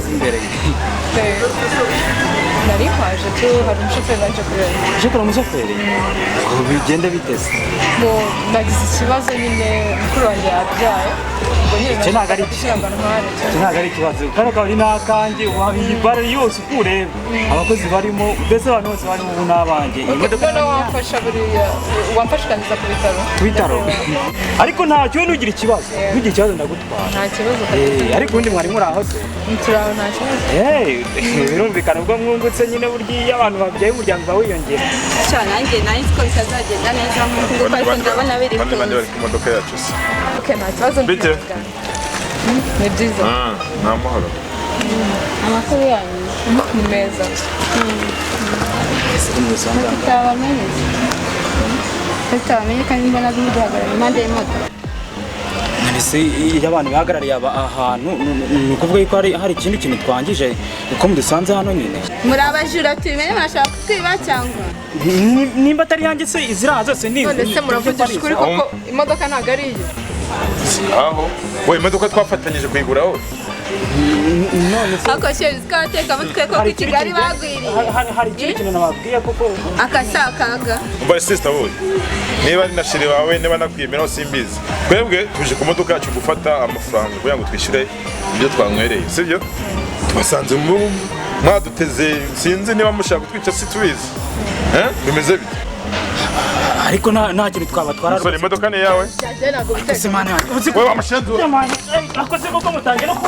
waza imbere nari kwaje tu hari umushoferi waje kureba uje kureba umushoferi bigenda biteze ngo nagize ikibazo nyine mukuru wanjye yabyaye ngo nyine ntabwo ari ikibazo kandi akaba ari n'akanjye iyi bare yose uko ureba abakozi barimo mbese abantu bose barimo ubu n'abanjye imodoka nawe wamfasha buriya wamfasha ukangiza ku bitaro ariko ntacyo ntugire ikibazo ndagutwara nta kibazo ariko ubundi mwari muri aho se turaho nta kibazo birumvikana ubwo mwungutse nyine burya iyo abantu babyaye umuryango uba wiyongera cyane nanjye ko bitazagenda neza nk'uko ariko ndabona biri bandi bari ku modoka yacu se nta kibazo bite ni byiza ni amahoro amakuru yanyu ni meza tutamenye kandi mbona duhagarara impande y'imodoka ese iyo abantu bahagarariye ahantu ni ukuvuga yuko hari ikindi kintu twangije uko mudusanze hano nyine muri abajura tubimenye murashaka kutwiba cyangwa nimba atari yanjye se iziraha zose ni none se muravugisha ukuri koko imodoka ntabwo ari iye aho we imodoka twafatanyije kuyiguraho ako sheri twateka mutwe ko ku Kigali bagwiriye hari ikindi kintu nababwiye koko akasakaga umva sister boy niba ari na sheri wawe niba nakwiyemera simbizi twebwe tuje ku modoka yacu gufata amafaranga kugira ngo twishyure ibyo twanywereye sibyo twasanze mwaduteze sinzi niba mushaka kutwica situbizi bimeze bite ariko nta kintu twabatwara rwose imodoka ni yawe ese mana wowe wamushenze akoze koko mutangira ko